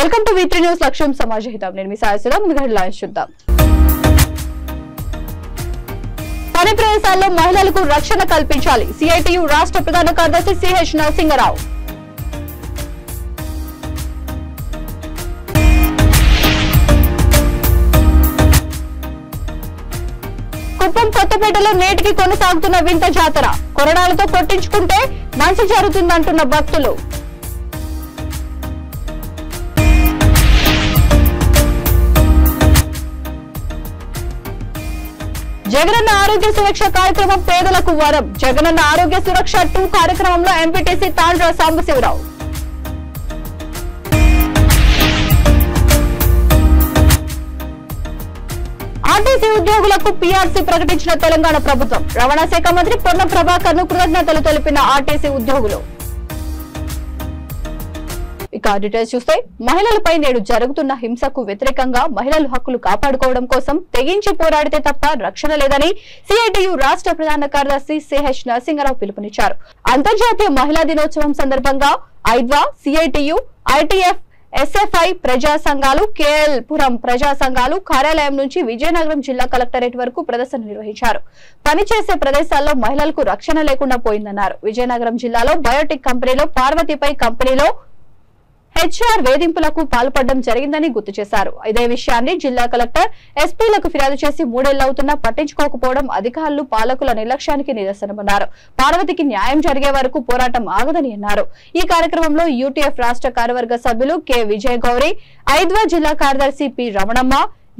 Welcome to V3 news లక్ష్యం సమాజ హితం. నేను మీ సాయసుధ. ముందుగా హెడ్లైన్స్ చూద్దాం. పని ప్రదేశాల్లో మహిళలకు రక్షణ కల్పించాలి. సిఐటియు రాష్ట్ర ప్రధాన కార్యదర్శి సిహెచ్ నరసింగరావు. కుప్పం కొత్తపేటలో నేటికి కొనసాగుతున్న వింత జాతర. కొరడాలతో కొట్టించుకుంటే మంచి జరుగుతుందంటున్న భక్తులు. జగనన్న ఆరోగ్య సురక్ష కార్యక్రమం పేదలకు వరం. జగనన్న ఆరోగ్య సురక్ష 2 కార్యక్రమంలో ఎంపీటీసీ తాండ్ర సాంబశివరావు. ఆర్టీసీ ఉద్యోగులకు పీఆర్సీ ప్రకటించిన తెలంగాణ ప్రభుత్వం. రవాణా శాఖ మంత్రి పొన్నం ప్రభాకర్ ను కృతజ్ఞతలు తెలిపిన ఆర్టీసీ ఉద్యోగులు. ఇక డీటెయిల్స్ చూస్తే, మహిళలపై నేడు జరుగుతున్న హింసకు వ్యతిరేకంగా మహిళల హక్కులు కాపాడుకోవడం కోసం తెగించి పోరాడితే తప్ప రక్షణ లేదని సిఐటియు రాష్ట్ర ప్రధాన కార్యదర్శి సిహెచ్ నరసింగరావు పిలుపునిచ్చారు. అంతర్జాతీయ మహిళా దినోత్సవం సందర్భంగా ఐద్వా, సిఐటియు, ఐటీఎఫ్, ఎస్ఎఫ్ఐ ప్రజా సంఘాలు, కేఎల్ పురం ప్రజా సంఘాలు కార్యాలయం నుంచి విజయనగరం జిల్లా కలెక్టరేట్ వరకు ప్రదర్శన నిర్వహించారు. పనిచేసే ప్రదేశాల్లో మహిళలకు రక్షణ లేకుండా పోయిందన్నారు. విజయనగరం జిల్లాలో బయోటిక్ కంపెనీలో పార్వతిపై కంపెనీలో హెచ్ఆర్ వేధింపులకు పాల్పడడం జరిగిందని గుర్తు చేశారు. ఇదే విషయాన్ని జిల్లా కలెక్టర్ ఎస్పీలకు ఫిర్యాదు చేసి 3 ఏళ్లవుతున్నా పట్టించుకోకపోవడం అధికారులు, పాలకుల నిర్లక్ష్యానికి నిదర్శనమన్నారు. పార్వతికి న్యాయం జరిగే వరకు పోరాటం ఆగదని అన్నారు. ఈ కార్యక్రమంలో యూటీఎఫ్ రాష్ట్ర కార్యవర్గ సభ్యులు కె విజయ గౌరి, ఐద్వా జిల్లా కార్యదర్శి P Ramanamma,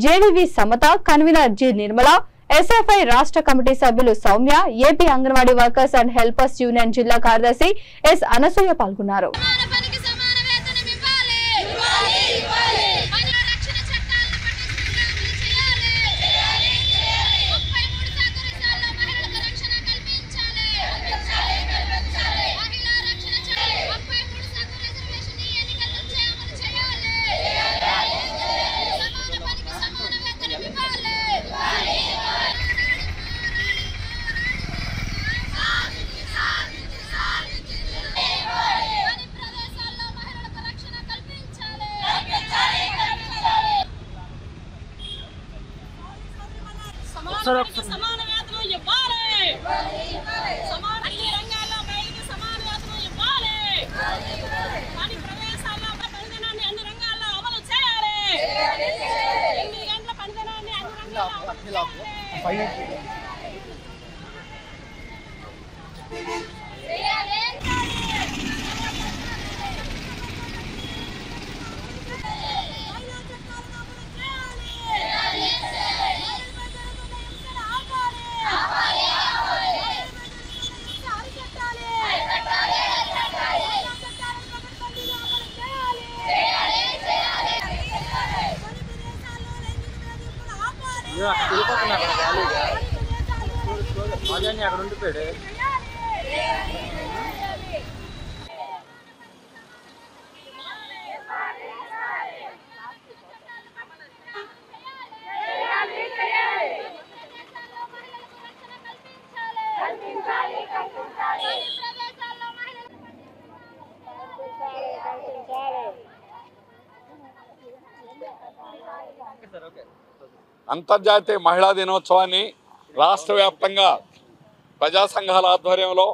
JDV Samata, convener G Nirmala, SFI రాష్ట్ర కమిటీ సభ్యులు Soumya, AP anganwadi workers and helpers union జిల్లా కార్యదర్శి ఎస్ అనసూయ పాల్గొన్నారు. సమాన వేతనం ఇవ్వాలి. అన్ని రంగాల్లో మహిళలకు సమాన వేతనం ఇవ్వాలి. పని ప్రవేశాల్లో పనిదినాన్ని అన్ని రంగాల్లో అమలు చేయాలి. 8 గంటల పనిదినాన్ని అన్ని రంగాల్లో అమలు చేయాలి. అక్కడ ఉండిపోయాడు. అంతర్జాతీయ మహిళా దినోత్సవాన్ని రాష్ట్ర వ్యాప్తంగా ప్రజా సంఘాల ఆధ్వర్యంలో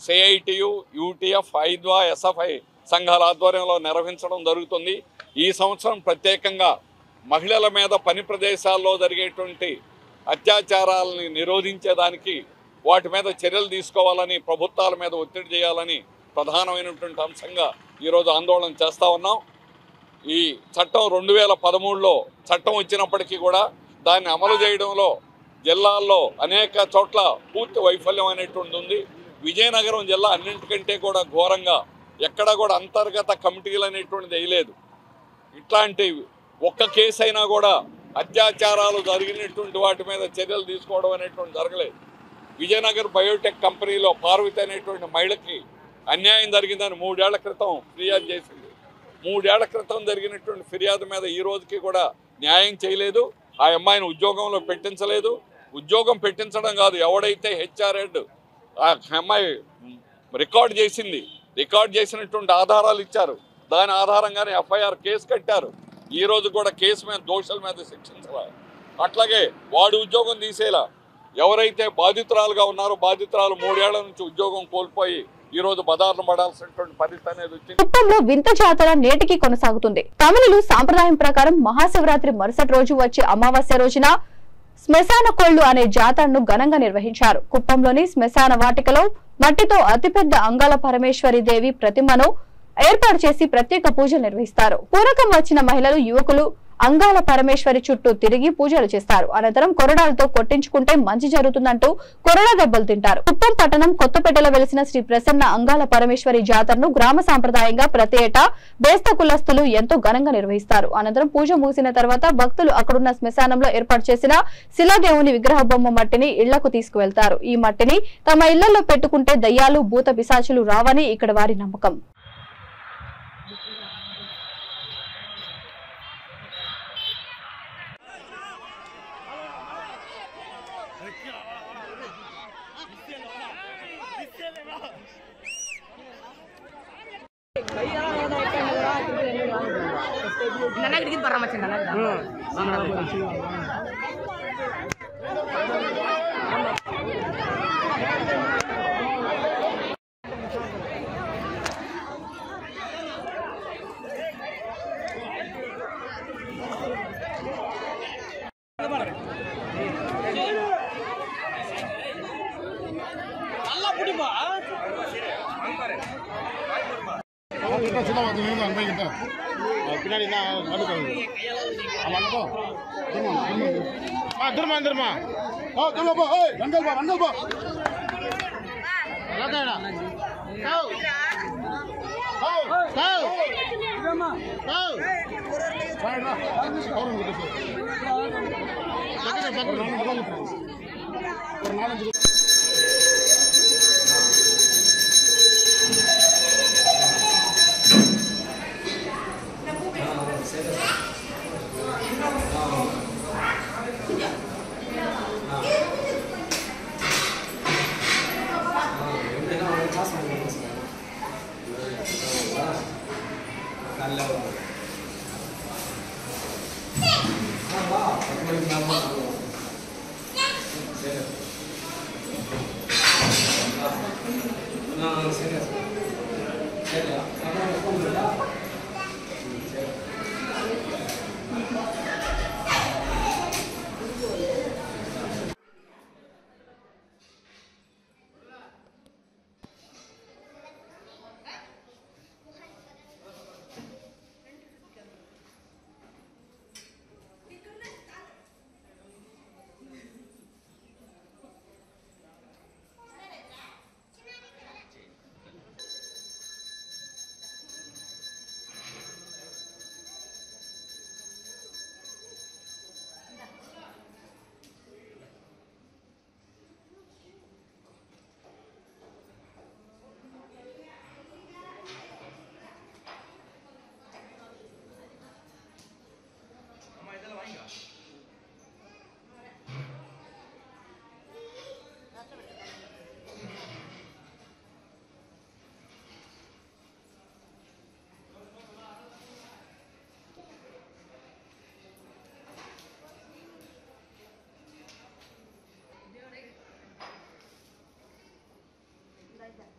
సిఐటియు, యూటీఎఫ్, ఐద్వా, ఎస్ఎఫ్ఐ సంఘాల ఆధ్వర్యంలో నిర్వహించడం జరుగుతుంది. ఈ సంవత్సరం ప్రత్యేకంగా మహిళల మీద పని ప్రదేశాల్లో జరిగేటువంటి అత్యాచారాలని నిరోధించేదానికి, వాటి మీద చర్యలు తీసుకోవాలని, ప్రభుత్వాల మీద ఒత్తిడి చేయాలని ప్రధానమైనటువంటి అంశంగా ఈరోజు ఆందోళన చేస్తూ ఉన్నాం. ఈ చట్టం 2013లో చట్టం వచ్చినప్పటికీ కూడా దాన్ని అమలు చేయడంలో జిల్లాల్లో అనేక చోట్ల పూర్తి వైఫల్యం అనేటువంటి ఉంది. విజయనగరం జిల్లా అన్నింటికంటే కూడా ఘోరంగా ఎక్కడ కూడా అంతర్గత కమిటీలు అనేటువంటిది వేయలేదు. ఇట్లాంటి ఒక్క కేసు అయినా కూడా అత్యాచారాలు జరిగినటువంటి వాటి మీద చర్యలు తీసుకోవడం అనేటువంటి జరగలేదు. విజయనగర్ బయోటెక్ కంపెనీలో పార్వతి అనేటువంటి మహిళకి అన్యాయం జరిగిందని 3 ఏళ్ల క్రితం ఫిర్యాదు చేసింది. 3 ఏళ్ల క్రితం జరిగినటువంటి ఫిర్యాదు మీద ఈ రోజుకి కూడా న్యాయం చేయలేదు. ఆ అమ్మాయిని ఉద్యోగంలో పెట్టించలేదు. ఉద్యోగం పెట్టించడం కాదు, ఎవడైతే హెచ్ఆర్ హెడ్ ఆ అమ్మాయి రికార్డ్ చేసినటువంటి ఆధారాలు ఇచ్చారు, దాని ఆధారంగానే ఎఫ్ఐఆర్ కేసు కట్టారు. ఈ రోజు కూడా కేసు మీద దోషుల మీద శిక్షించాల. అట్లాగే వాడి ఉద్యోగం తీసేలా ఎవరైతే బాధితురాలుగా ఉన్నారో బాధితురాలు 3 ఏళ్ల నుంచి ఉద్యోగం కోల్పోయి ఈ రోజు బదారులు పడాల్సినటువంటి పరిస్థితి అనేది వచ్చింది. కుప్పంలో వింత జాతర నేటికి కొనసాగుతుంది. తమిళులు సాంప్రదాయం ప్రకారం మహాశివరాత్రి మరుసటి రోజు వచ్చే అమావాస్య రోజున శ్మశాన కోళ్లు అనే జాతరను ఘనంగా నిర్వహించారు. కుప్పంలోని శ్మశాన వాటికలో మట్టితో అతిపెద్ద అంగాల పరమేశ్వరి దేవి ప్రతిమను ఏర్పాటు చేసి ప్రత్యేక పూజలు నిర్వహిస్తారు. పూరకం వచ్చిన మహిళలు యువకులు అంగాల పరమేశ్వరి చుట్టూ తిరిగి పూజలు చేస్తారు. అనంతరం కొరడాలతో కొట్టించుకుంటే మంచి జరుగుతుందంటూ కొరడా దెబ్బలు తింటారు. కుప్పం పట్టణం కొత్తపేటలో వెలిసిన శ్రీ ప్రసన్న అంగాల పరమేశ్వరి జాతరను గ్రామ సాంప్రదాయంగా ప్రతి ఏటా బేస్త కులస్తులు ఎంతో ఘనంగా నిర్వహిస్తారు. అనంతరం పూజ ముగిసిన తర్వాత భక్తులు అక్కడున్న శ్మశానంలో ఏర్పాటు చేసిన శిలాదేవుని విగ్రహ బొమ్మ మట్టిని ఇళ్లకు తీసుకువెళ్తారు. ఈ మట్టిని తమ ఇళ్లలో పెట్టుకుంటే దయ్యాలు భూత పిశాచులు రావని ఇక్కడ వారి నమ్మకం.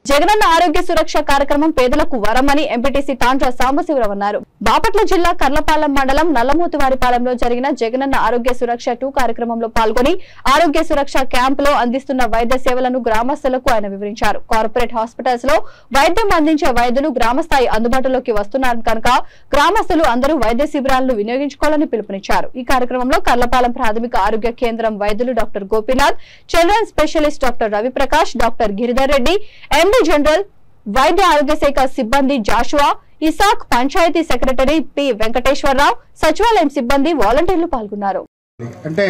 జగనన్న ఆరోగ్య సురక్ష కార్యక్రమం పేదలకు వరమని ఎంపీటీసీ తాండ్ర సాంబశివరావు అన్నారు. బాపట్ల జిల్లా కర్లపాలెం మండలం నల్లమూతివారిపాలెంలో జరిగిన జగనన్న ఆరోగ్య సురక్ష 2 కార్యక్రమంలో పాల్గొని ఆరోగ్య సురక్ష క్యాంపులో అందిస్తున్న వైద్య సేవలను గ్రామస్తులకు ఆయన వివరించారు. కార్పొరేట్ హాస్పిటల్స్ లో వైద్యం అందించే వైద్యులు గ్రామస్థాయి అందుబాటులోకి వస్తున్నారు కనుక గ్రామస్తులు అందరూ వైద్య శిబిరాలను వినియోగించుకోవాలని పిలుపునిచ్చారు. ఈ కార్యక్రమంలో కర్లపాలెం ప్రాథమిక ఆరోగ్య కేంద్రం వైద్యులు doctor Gopinath, children specialist doctor Ravi Prakash, doctor Giridhar Reddy, ఎండి జనరల్ వైద్య ఆరోగ్య శాఖ సిబ్బంది జాషువా, ఇసాక్, పంచాయతీ సెక్రటరీ పి వెంకటేశ్వరరావు, సచివాలయం సిబ్బంది, వాలంటీర్లు పాల్గొన్నారు. అంటే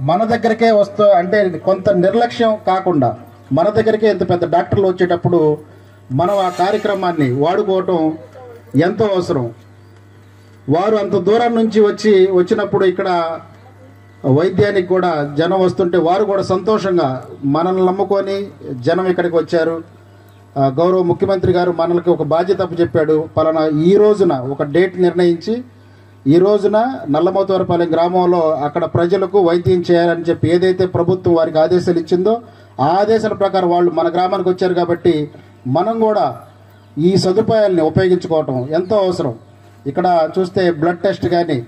మన దగ్గరకే అంటే కొంత నిర్లక్ష్యం కాకుండా మన దగ్గరకే ఇంత పెద్ద డాక్టర్లు వచ్చేటప్పుడు మనం ఆ కార్యక్రమాన్ని వాడుకోవటం ఎంతో అవసరం. వారు అంత దూరం నుంచి వచ్చినప్పుడు ఇక్కడ వైద్యానికి కూడా జనం వస్తుంటే వారు కూడా సంతోషంగా మనల్ని నమ్ముకొని జనం ఇక్కడికి వచ్చారు, గౌరవ ముఖ్యమంత్రి గారు మనకి ఒక బాధ్యత చెప్పాడు. పలానా ఈ రోజున ఒక డేట్ నిర్ణయించి ఈ రోజున నల్లమోతవరపాలెం గ్రామంలో అక్కడ ప్రజలకు వైద్యం చేయాలని చెప్పి ఏదైతే ప్రభుత్వం వారికి ఆదేశాలు ఇచ్చిందో ఆ ఆదేశాల ప్రకారం వాళ్ళు మన గ్రామానికి వచ్చారు కాబట్టి మనం కూడా ఈ సదుపాయాల్ని ఉపయోగించుకోవటం ఎంతో అవసరం. ఇక్కడ చూస్తే బ్లడ్ టెస్ట్ కానీ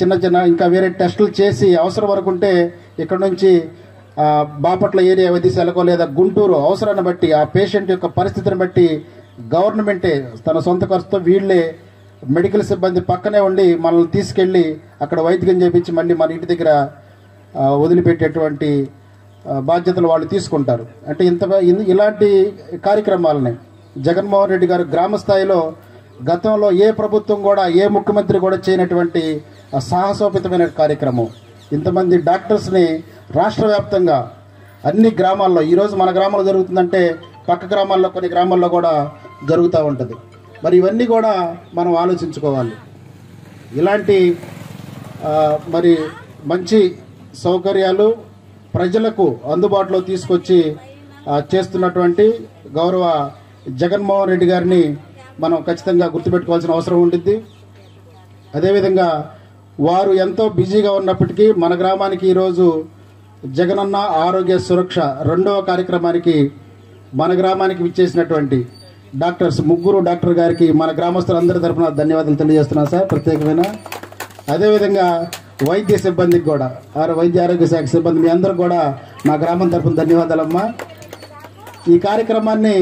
చిన్న చిన్న ఇంకా వేరే టెస్టులు చేసి అవసరం వరకు ఉంటే ఇక్కడ నుంచి బాపట్ల ఏరియా వైద్యశాలకు లేదా గుంటూరు అవసరాన్ని బట్టి ఆ పేషెంట్ యొక్క పరిస్థితిని బట్టి గవర్నమెంటే తన సొంత ఖర్చుతో వీళ్ళే మెడికల్ సిబ్బంది పక్కనే ఉండి మనల్ని తీసుకెళ్ళి అక్కడ వైద్యం చేయించి మళ్ళీ మన ఇంటి దగ్గర వదిలిపెట్టేటువంటి బాధ్యతలు వాళ్ళు తీసుకుంటారు. అంటే ఇలాంటి కార్యక్రమాలని జగన్మోహన్ రెడ్డి గారు గ్రామ స్థాయిలో గతంలో ఏ ప్రభుత్వం కూడా ఏ ముఖ్యమంత్రి కూడా చేయనటువంటి సాహసోపేతమైన కార్యక్రమం. ఇంతమంది డాక్టర్స్ని రాష్ట్ర వ్యాప్తంగా అన్ని గ్రామాల్లో ఈరోజు మన గ్రామంలో జరుగుతుందంటే పక్క గ్రామాల్లో కొన్ని గ్రామాల్లో కూడా జరుగుతూ ఉంటుంది. మరి ఇవన్నీ కూడా మనం ఆలోచించుకోవాలి. ఇలాంటి మరి మంచి సౌకర్యాలు ప్రజలకు అందుబాటులో తీసుకొచ్చి చేస్తున్నటువంటి గౌరవ జగన్మోహన్ రెడ్డి గారిని మనం ఖచ్చితంగా గుర్తుపెట్టుకోవాల్సిన అవసరం ఉంటుంది. అదేవిధంగా వారు ఎంతో బిజీగా ఉన్నప్పటికీ మన గ్రామానికి ఈరోజు జగనన్న ఆరోగ్య సురక్ష 2వ కార్యక్రమానికి మన గ్రామానికి విచ్చేసినటువంటి డాక్టర్స్ ముగ్గురు డాక్టర్ గారికి మన గ్రామస్తులందరి తరఫున ధన్యవాదాలు తెలియజేస్తున్నాను సార్ ప్రత్యేకమైన. అదేవిధంగా వైద్య సిబ్బందికి కూడా వైద్య ఆరోగ్య శాఖ సిబ్బంది మీ అందరూ కూడా మా గ్రామం తరఫున ధన్యవాదాలమ్మా. ఈ కార్యక్రమాన్ని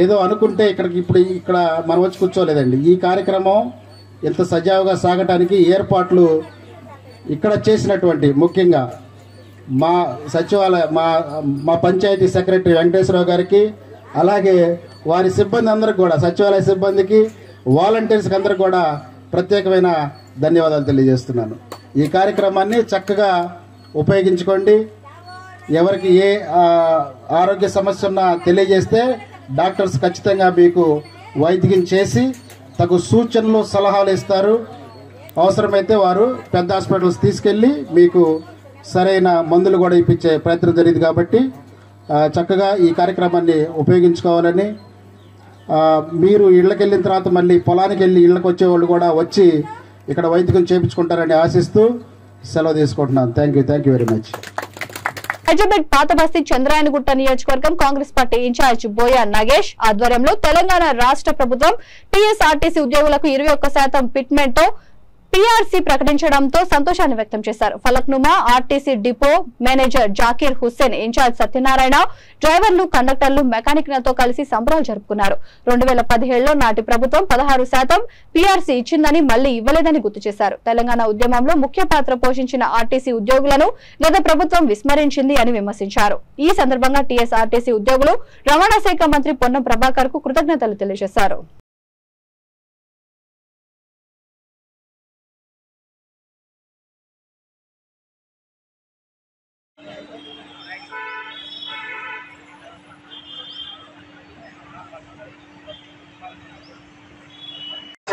ఏదో అనుకుంటే ఇక్కడ మనం వచ్చి కూర్చోలేదండి. ఈ కార్యక్రమం ఎంత సజావుగా సాగటానికి ఏర్పాట్లు ఇక్కడ చేసినటువంటి ముఖ్యంగా మా సచివాలయ మా పంచాయతీ సెక్రటరీ వెంకటేశ్వరరావు గారికి అలాగే వారి సిబ్బంది అందరికి కూడా సచివాలయ సిబ్బందికి వాలంటీర్స్కి అందరికి కూడా ప్రత్యేకమైన ధన్యవాదాలు తెలియజేస్తున్నాను. ఈ కార్యక్రమాన్ని చక్కగా ఉపయోగించుకోండి. ఎవరికి ఏ ఆరోగ్య సమస్య ఉన్నా తెలియజేస్తే డాక్టర్స్ ఖచ్చితంగా మీకు వైద్యం చేసి తగు సూచనలు సలహాలు ఇస్తారు. అవసరమైతే వారు పెద్ద హాస్పిటల్స్ తీసుకెళ్ళి మీకు సరైన మందులు కూడా ఇప్పించే ప్రయత్నం జరిగింది. కాబట్టి చక్కగా ఈ కార్యక్రమాన్ని ఉపయోగించుకోవాలని మీరు ఇళ్ళకి వెళ్ళిన తర్వాత మళ్ళీ పొలానికి వెళ్ళి ఇళ్ళకి వచ్చేవాళ్ళు కూడా వచ్చి ఇక్కడ వైద్యం చేయించుకుంటారని ఆశిస్తూ సెలవు తీసుకుంటున్నాను. Thank you very much. Hyderabad Pathabasti Chandrayangutta నియోజకవర్గం Congress party incharge Boya Nagesh ఆధ్వర్యంలో తెలంగాణ రాష్ట్ర ప్రభుత్వం టీఎస్ఆర్టీసీ ఉద్యోగులకు 21% ఫిట్మెంట్ తో పీఆర్సీ ప్రకటించడంతో సంతోషాన్ని వ్యక్తం చేశారు. Falaknuma RTC depot manager Zakir Hussain, incharge Satyanarayana, డ్రైవర్లు, కండక్టర్లు, మెకానిక్లతో కలిసి సంబరాలు జరుపుకున్నారు. 2017లో నాటి ప్రభుత్వం 16% పీఆర్సీ ఇచ్చిందని మళ్లీ ఇవ్వలేదని గుర్తు చేశారు. తెలంగాణ ఉద్యమంలో ముఖ్య పాత్ర పోషించిన ఆర్టీసీ ఉద్యోగులను గత ప్రభుత్వం విస్మరించింది అని విమర్శించారు. ఈ సందర్భంగా టీఎస్ఆర్టీసీ ఉద్యోగులు రవాణా శాఖ మంత్రి పొన్నం ప్రభాకర్ కు కృతజ్ఞతలు తెలియజేశారు.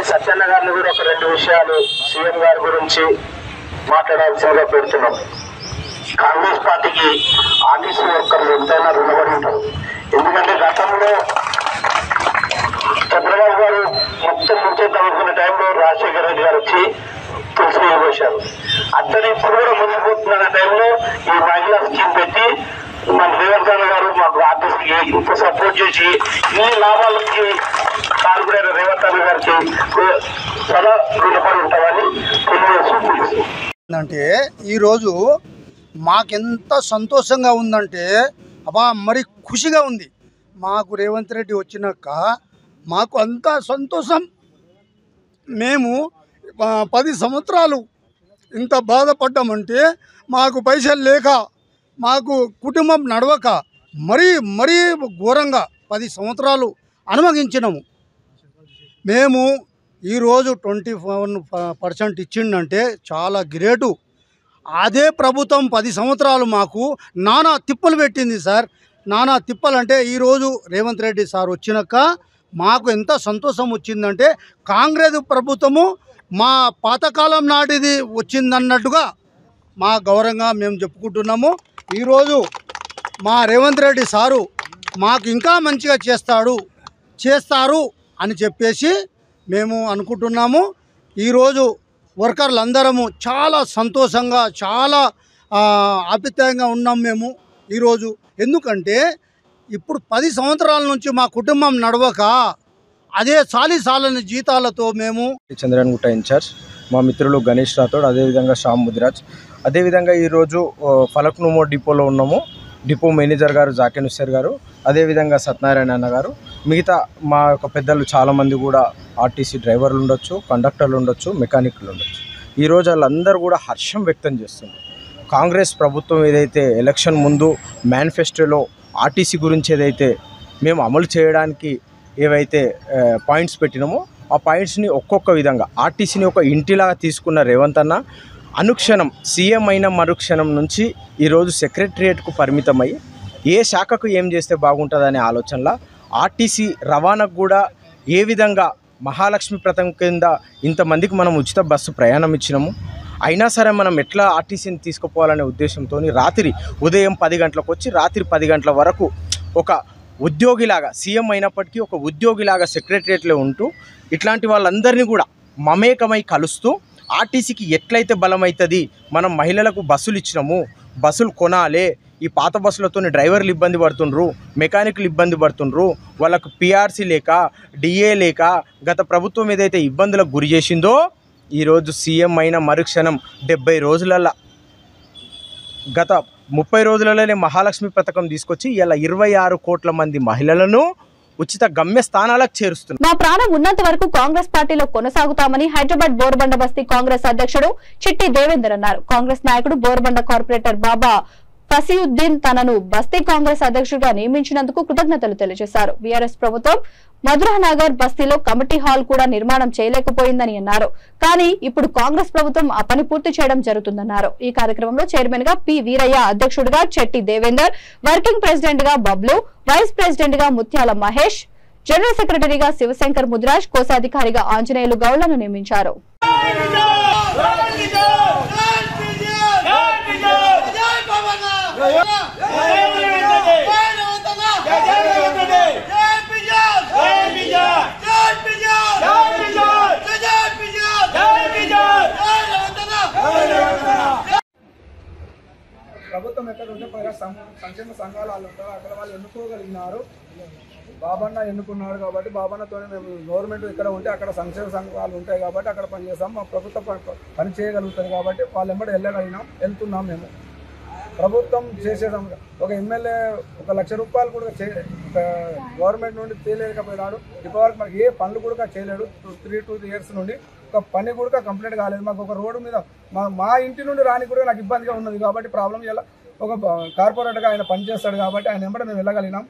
సత్యన్న గారిని కూడా ఒక 2 విషయాలు సీఎం గారి గురించి మాట్లాడాల్సిందిగా పెడుతున్నాం. కాంగ్రెస్ పార్టీకి ఆర్టీసీ వర్కర్లు ఎంతైనా రుణపడి ఉంటారు. ఎందుకంటే గతంలో చంద్రబాబు గారు మొత్తం ముంచేద్దామనుకున్న టైంలో రాజశేఖర రెడ్డి గారు వచ్చి తులసి పోశారు. అతను ఇప్పుడు కూడా ముందుకు పోతున్న టైంలో ఈ మహిళా స్కీమ్ పెట్టి మన రేవంత్ గారు మాకు ఆర్టీసీకి ఇంత సపోర్ట్ చేసి ఇన్ని లాభాలకి కార్పొరేటర్ రేవంత్ గారికి సదా రుణపడి ఉంటామని తెలియజేస్తుంది. అంటే ఈరోజు మాకెంత సంతోషంగా ఉందంటే మరి ఖుషిగా ఉంది. మాకు రేవంత్ రెడ్డి వచ్చినాక మాకు అంత సంతోషం. మేము 10 సంవత్సరాలు ఇంత బాధపడ్డామంటే మాకు పైసలు లేక మాకు కుటుంబం నడవక మరీ ఘోరంగా 10 సంవత్సరాలు అనుభవించినాము. మేము ఈరోజు 21% ఇచ్చిండంటే చాలా గ్రేటు. అదే ప్రభుత్వం 10 సంవత్సరాలు మాకు నానా తిప్పలు పెట్టింది సార్. నానా తిప్పలు అంటే ఈరోజు రేవంత్ రెడ్డి సార్ వచ్చినాక మాకు ఎంత సంతోషం వచ్చిందంటే కాంగ్రెస్ ప్రభుత్వము మా పాతకాలం నాటిది వచ్చిందన్నట్టుగా మా గౌరవంగా మేము చెప్పుకుంటున్నాము. ఈరోజు మా రేవంత్ రెడ్డి సారు మాకు ఇంకా మంచిగా చేస్తారు అని చెప్పేసి మేము అనుకుంటున్నాము. ఈరోజు వర్కర్లందరము చాలా సంతోషంగా చాలా ఆప్యాయంగా ఉన్నాం మేము ఈరోజు. ఎందుకంటే ఇప్పుడు 10 సంవత్సరాల నుంచి మా కుటుంబం నడవక అదే సాలిసాలని జీతాలతో మేము చంద్రన్గుట్ట ఇన్ఛార్జ్ మా మిత్రులు గణేష్ రాథోడ్, అదేవిధంగా శ్యామ్ ముదిరాజ్, అదేవిధంగా ఈరోజు ఫలక్నుమో డిపోలో ఉన్నాము. డిపో మేనేజర్ గారు జాకిర్ హుస్సేన్ గారు, అదేవిధంగా సత్యనారాయణ అన్న గారు, మిగతా మా యొక్క పెద్దలు చాలామంది కూడా ఆర్టీసీ డ్రైవర్లు ఉండొచ్చు, కండక్టర్లు ఉండొచ్చు, మెకానిక్లు ఉండొచ్చు. ఈరోజు వాళ్ళందరూ కూడా హర్షం వ్యక్తం చేస్తున్నారు. కాంగ్రెస్ ప్రభుత్వం ఏదైతే ఎలక్షన్ ముందు మేనిఫెస్టోలో ఆర్టీసీ గురించి ఏదైతే మేము అమలు చేయడానికి ఏవైతే పాయింట్స్ పెట్టినామో ఆ పాయింట్స్ని ఒక్కొక్క విధంగా ఆర్టీసీని ఒక ఇంటిలాగా తీసుకున్న రేవంత్ అన్న అనుక్షణం సీఎం అయిన మరుక్షణం నుంచి ఈరోజు సెక్రటరియేట్కు పరిమితమై ఏ శాఖకు ఏం చేస్తే బాగుంటుందనే ఆలోచనలో ఆర్టీసీ రవాణాకు కూడా ఏ విధంగా మహాలక్ష్మి పథకం కింద ఇంతమందికి మనం ఉచిత బస్సు ప్రయాణం ఇచ్చినాము. అయినా సరే మనం ఎట్లా ఆర్టీసీని తీసుకుపోవాలనే ఉద్దేశంతో రాత్రి ఉదయం 10 గంటలకు వచ్చి రాత్రి 10 గంటల వరకు ఒక ఉద్యోగిలాగా సీఎం అయినప్పటికీ ఒక ఉద్యోగిలాగా సెక్రటరియట్లో ఉంటూ ఇట్లాంటి వాళ్ళందరినీ కూడా మమేకమై కలుస్తూ ఆర్టీసీకి ఎట్లయితే బలమవుతుంది, మనం మహిళలకు బస్సులు ఇచ్చినాము, బస్సులు కొనాలి, ఈ పాత బస్సులతో డ్రైవర్లు ఇబ్బంది పడుతుండ్రు, మెకానిక్లు ఇబ్బంది పడుతుండ్రు, వాళ్ళకు పిఆర్సీ లేక డిఏ లేక గత ప్రభుత్వం ఏదైతే ఇబ్బందులకు గురి చేసిందో ఈరోజు సీఎం అయిన మరుక్షణం 70 రోజులలో గత 30 రోజులలోనే మహాలక్ష్మి పథకం తీసుకొచ్చి ఇలా 26 కోట్ల మంది మహిళలను ఉచిత గమ్య స్థానాలకు చేరుస్తున్నారు. మా ప్రాణం ఉన్నంత వరకు కాంగ్రెస్ పార్టీలో కొనసాగుతామని హైదరాబాద్ బోర్బండ బస్తీ కాంగ్రెస్ అధ్యక్షుడు చిట్టి దేవేందర్ అన్నారు. కాంగ్రెస్ నాయకుడు బోర్బండ కార్పొరేటర్ బాబా ఫసీయుద్దీన్ తనను బస్తీ కాంగ్రెస్ అధ్యక్షుడిగా నియమించినందుకు కృతజ్ఞతలు తెలియజేశారు. బీఆర్ఎస్ ప్రభుత్వం మధురానగర్ బస్తీలో కమిటీ హాల్ కూడా నిర్మాణం చేయలేకపోయిందని అన్నారు. కానీ ఇప్పుడు కాంగ్రెస్ ప్రభుత్వం ఆ పని పూర్తి చేయడం జరుగుతుందన్నారు. ఈ కార్యక్రమంలో చైర్మన్ గా పి వీరయ్య, అధ్యక్షుడిగా చెట్టి దేవేందర్, వర్కింగ్ ప్రెసిడెంట్ గా బబ్లు, వైస్ ప్రెసిడెంట్ గా ముత్యాల మహేష్, జనరల్ సెక్రటరీగా శివశంకర్ ముదిరాజ్, కోశాధికారిగా ఆంజనేయులు గౌళ్లను నియమించారు. ప్రభుత్వం ఎక్కడ ఉంటే పైగా సంక్షేమ సంఘాలు వాళ్ళు ఉంటారు, అక్కడ వాళ్ళు ఎన్నుకోగలిగినారు. బాబన్న ఎన్నుకున్నాడు కాబట్టి బాబన్నతోనే మేము గవర్నమెంట్ ఇక్కడ ఉంటే అక్కడ సంక్షేమ సంఘాలు ఉంటాయి కాబట్టి అక్కడ పనిచేస్తాం. మా ప్రభుత్వం పని చేయగలుగుతుంది కాబట్టి వాళ్ళ వెంబడి వెళ్తున్నాం. మేము ప్రభుత్వం చేసే ఒక ఎమ్మెల్యే 1 లక్ష రూపాయలు కూడా గవర్నమెంట్ నుండి తేలేకపోయినాడు. ఇప్పటివరకు మనకి ఏ పనులు కూడా చేయలేడు. 2 years నుండి ఒక పని కూడా కంప్లీట్ కాలేదు. మాకు ఒక రోడ్డు మీద మా ఇంటి నుండి రాని కూడా నాకు ఇబ్బందిగా ఉన్నది కాబట్టి ప్రాబ్లం ఇలా ఒక కార్పొరేట్గా ఆయన పనిచేస్తాడు కాబట్టి ఆయన వెంబడి మేము వెళ్ళగలిగినాం.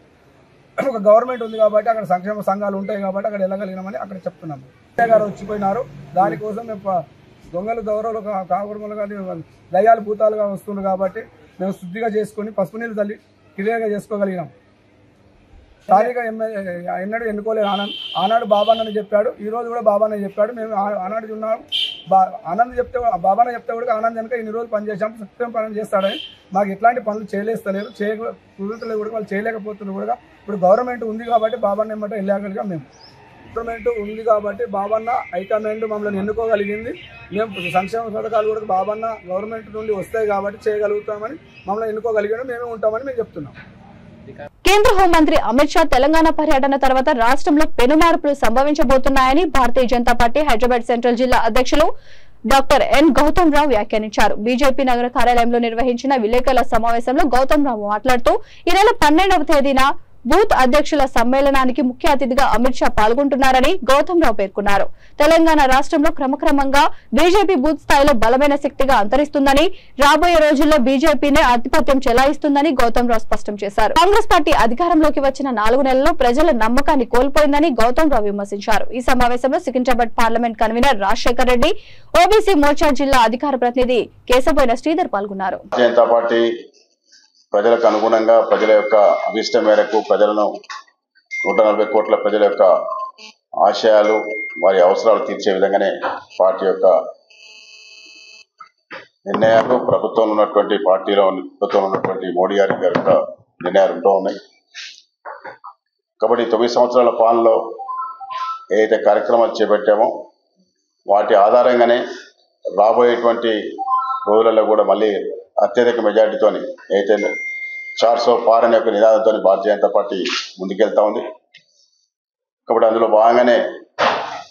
ఒక గవర్నమెంట్ ఉంది కాబట్టి అక్కడ సంక్షేమ సంఘాలు ఉంటాయి కాబట్టి అక్కడ వెళ్ళగలిగినామని అక్కడ చెప్తున్నాము. గారు వచ్చిపోయినారు. దానికోసం మేము దొంగలు దౌరలు కాకుడుమలు కానీ దయ్యాలు భూతాలుగా వస్తున్నారు కాబట్టి మేము శుద్ధిగా చేసుకొని పసుపు నీళ్ళు తల్లి క్లియర్గా చేసుకోగలిగినాం. స్థానిక ఎన్నడూ ఎన్నుకోలేదు ఆనాడు బాబాన్నని చెప్పాడు, ఈ రోజు కూడా బాబాన్న చెప్పాడు. మేము ఆనాడు ఉన్నాం. బాబాన్న చెప్తే కూడా ఆనంద్ వెనుక ఇన్ని రోజులు పనిచేసాం, సత్యం పని చేస్తాడని మాకు ఎట్లాంటి పనులు చేయలేస్తలేరు, కుదురుతలేదు కూడా, వాళ్ళు చేయలేకపోతున్నారు కూడా. ఇప్పుడు గవర్నమెంట్ ఉంది కాబట్టి బాబాన్న ఏమంటే వెళ్ళగలిగాం. మేము గవర్నమెంట్ ఉంది కాబట్టి బాబాన్న హైకమాండ్ మమ్మల్ని ఎన్నుకోగలిగింది. మేము సంక్షేమ పథకాలు కూడా బాబాన్న గవర్నమెంట్ నుండి వస్తాయి కాబట్టి చేయగలుగుతామని మమ్మల్ని ఎన్నుకోగలిగాడు. మేమే ఉంటామని మేము చెప్తున్నాం. కేంద్ర హోంమంత్రి అమిత్ షా తెలంగాణ పర్యటన తర్వాత రాష్ట్రంలో పెను మార్పులు సంభవించబోతున్నాయని భారతీయ జనతా పార్టీ హైదరాబాద్ సెంట్రల్ జిల్లా అధ్యక్షులు డాక్టర్ ఎన్ గౌతమ్ రావు వ్యాఖ్యానించారు. బీజేపీ నగర కార్యాలయంలో నిర్వహించిన విలేకరుల సమావేశంలో గౌతమ్ రావు మాట్లాడుతూ ఈ నెల 12వ తేదీన బూత్ అధ్యక్షుల సమ్మేళనానికి ముఖ్య అతిథిగా అమిత్ షా పాల్గొంటున్నారని గౌతమ్ రావు పేర్కొన్నారు. తెలంగాణ రాష్ట్రంలో క్రమక్రమంగా బీజేపీ బూత్ స్థాయిలో బలమైన శక్తిగా అంతరిస్తుందని, రాబోయే రోజుల్లో బీజేపీనే ఆధిపత్యం చెలాయిస్తుందని గౌతమ్ రావు స్పష్టం చేశారు. కాంగ్రెస్ పార్టీ అధికారంలోకి వచ్చిన 4 నెలల్లో ప్రజల నమ్మకాన్ని కోల్పోయిందని గౌతమ్ రావు విమర్శించారు. ఈ సమావేశంలో Secunderabad parliament convener Rajasekhar Reddy, OBC Morcha జిల్లా అధికార ప్రతినిధి కేశబోయిన శ్రీధర్ పాల్గొన్నారు. ప్రజలకు అనుగుణంగా ప్రజల యొక్క అభిష్టం మేరకు ప్రజలను 140 కోట్ల ప్రజల యొక్క ఆశయాలు వారి అవసరాలు తీర్చే విధంగానే పార్టీ యొక్క నిర్ణయాలు ప్రభుత్వంలో ఉన్నటువంటి మోడీ గారి యొక్క నిర్ణయాలు ఉంటూ ఉన్నాయి. కాబట్టి 9 సంవత్సరాల పాలనలో ఏదైతే కార్యక్రమాలు చేపట్టామో వాటి ఆధారంగానే రాబోయేటువంటి రోజులలో కూడా మళ్ళీ అత్యధిక మెజార్టీతోని అయితే 400 పార్ అనే ఒక నినాదంతో భారతీయ జనతా పార్టీ ముందుకెళ్తా ఉంది. కాబట్టి అందులో భాగంగానే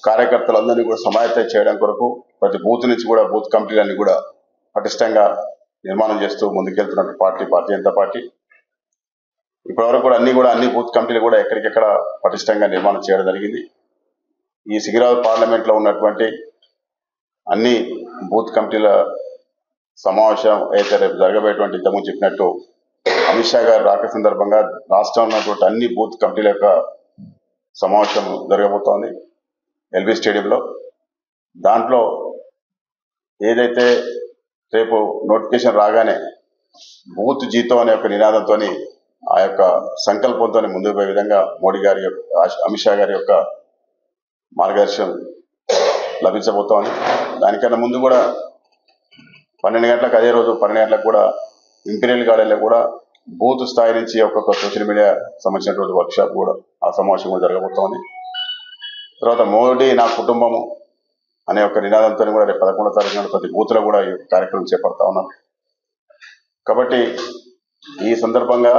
కార్యకర్తలందరినీ కూడా సమాయత్తం చేయడం కొరకు ప్రతి బూత్ నుంచి కూడా బూత్ కమిటీలన్నీ కూడా పటిష్టంగా నిర్మాణం చేస్తూ ముందుకెళ్తున్న పార్టీ భారతీయ జనతా పార్టీ. ఇప్పటివరకు కూడా అన్ని బూత్ కమిటీలు కూడా ఎక్కడికెక్కడ పటిష్టంగా నిర్మాణం చేయడం జరిగింది. ఈ సికింద్రాబాద్ పార్లమెంట్లో ఉన్నటువంటి అన్ని బూత్ కమిటీల సమావేశం అయితే రేపు జరగబోయేటువంటి ఇంతకుముందు చెప్పినట్టు అమిత్ షా గారు రాక సందర్భంగా రాష్ట్రంలో ఉన్నటువంటి అన్ని బూత్ కమిటీల యొక్క సమావేశం జరగబోతోంది ఎల్బీ స్టేడియంలో. దాంట్లో ఏదైతే రేపు నోటిఫికేషన్ రాగానే బూత్ జీతం అనే ఒక నినాదంతో ఆ యొక్క సంకల్పంతో ముందుకు పోయే విధంగా మోడీ గారి అమిత్ షా గారి యొక్క మార్గదర్శనం లభించబోతోంది. దానికన్నా ముందు కూడా 12 గంటలకు అదే రోజు 12 గంటలకు కూడా ఇంపీరియల్ గార్డెన్లో కూడా బూత్ స్థాయి నుంచి ఒక్కొక్క సోషల్ మీడియా సంబంధించినటువంటి వర్క్షాప్ కూడా ఆ సమావేశం కూడా జరగబోతోంది. తర్వాత మోడీ నా కుటుంబము అనే ఒక నినాదంతో కూడా రేపు 11వ తారీఖున ప్రతి బూత్లో కూడా ఈ కార్యక్రమం చేపడతా ఉన్నాం. కాబట్టి ఈ సందర్భంగా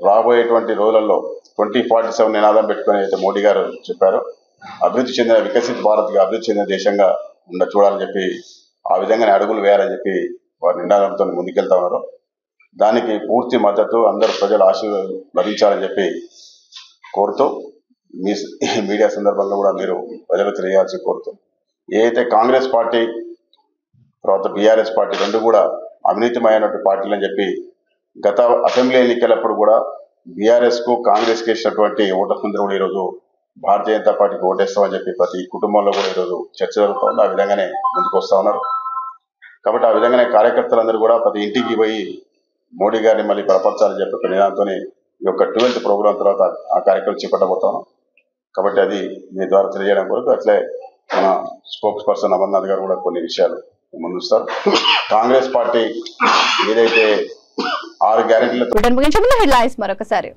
రాబోయేటువంటి రోజులలో 2047 నినాదం పెట్టుకుని అయితే మోడీ గారు చెప్పారో అభివృద్ధి చెందిన వికసిత భారత్గా అభివృద్ధి చెందిన దేశంగా చూడాలని చెప్పి ఆ విధంగానే అడుగులు వేయాలని చెప్పి వారి నినాదంతో ముందుకెళ్తా ఉన్నారు. దానికి పూర్తి మద్దతు అందరూ ప్రజల ఆశీర్వాదం లభించాలని చెప్పి కోరుతూ మీ మీడియా సందర్భంగా కూడా మీరు ప్రజలకు తెలియాల్సి కోరుతూ ఏదైతే కాంగ్రెస్ పార్టీ తర్వాత బీఆర్ఎస్ పార్టీ రెండు కూడా అవినీతిమైనటువంటి పార్టీలు అని చెప్పి గత అసెంబ్లీ ఎన్నికలప్పుడు కూడా బీఆర్ఎస్కు కాంగ్రెస్కి ఇచ్చినటువంటి ఓటర్లందరూ కూడా ఈరోజు భారతీయ జనతా పార్టీకి ఓటేస్తామని చెప్పి ప్రతి కుటుంబంలో కూడా ఈరోజు చర్చ జరుగుతుంది. ఆ విధంగానే ముందుకు వస్తూ ఉన్నారు. కాబట్టి ఆ విధంగానే కార్యకర్తలందరూ కూడా ప్రతి ఇంటికి పోయి మోడీ గారిని మళ్ళీ బలపరచాలని చెప్పి ఒక నినాదంతో ఈ యొక్క 12th ప్రోగ్రాం తర్వాత ఆ కార్యక్రమం చేపట్టబోతాను. కాబట్టి అది మీ ద్వారా తెలియజేయడం కొరకు అట్లే మన స్పోక్స్ పర్సన్ అమర్నాథ్ గారు కూడా కొన్ని విషయాలు ముందుస్తారు. కాంగ్రెస్ పార్టీ ఏదైతే 6 గ్యారెంటీలతో మరొకసారి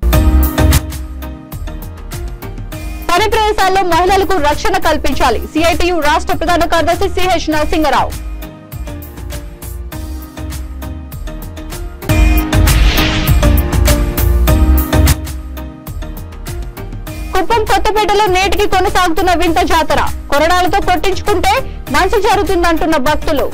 పని ప్రదేశాల్లో మహిళలకు రక్షణ కల్పించాలి. సిఐటియు రాష్ట్ర ప్రధాన కార్యదర్శి సిహెచ్ నరసింగరావు. కుప్పం కొత్తపేటలో నేటికి కొనసాగుతున్న వింత జాతర. కొరడాలతో కొట్టించుకుంటే మంచి జరుగుతుందంటున్న భక్తులు.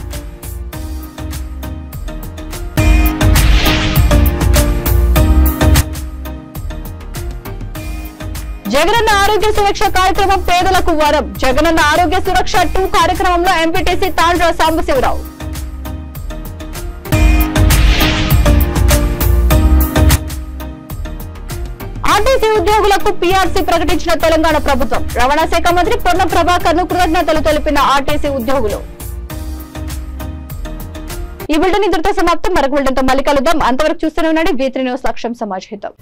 జగనన్న ఆరోగ్య సురక్ష కార్యక్రమం పేదలకు వరం. జగనన్న ఆరోగ్య సురక్ష 2 కార్యక్రమంలో ఎంపీటీసీ తాండ్ర సాంబశివరావు. ఆర్టీసీ ఉద్యోగులకు పీఆర్సీ ప్రకటించిన తెలంగాణ ప్రభుత్వం. రవాణా శాఖ మంత్రి పొన్నం ప్రభాకర్ ను కృతజ్ఞతలు తెలిపిన ఆర్టీసీ ఉద్యోగులు. ఈ బులెటిన్ ఇంతటితో సమాప్తం. మరొక బులెటిన్తో మళ్ళీ కలుద్దాం. అంతవరకు చూస్తూనే ఉండండి V3 న్యూస్. లక్ష్యం సమాజ్ హితం.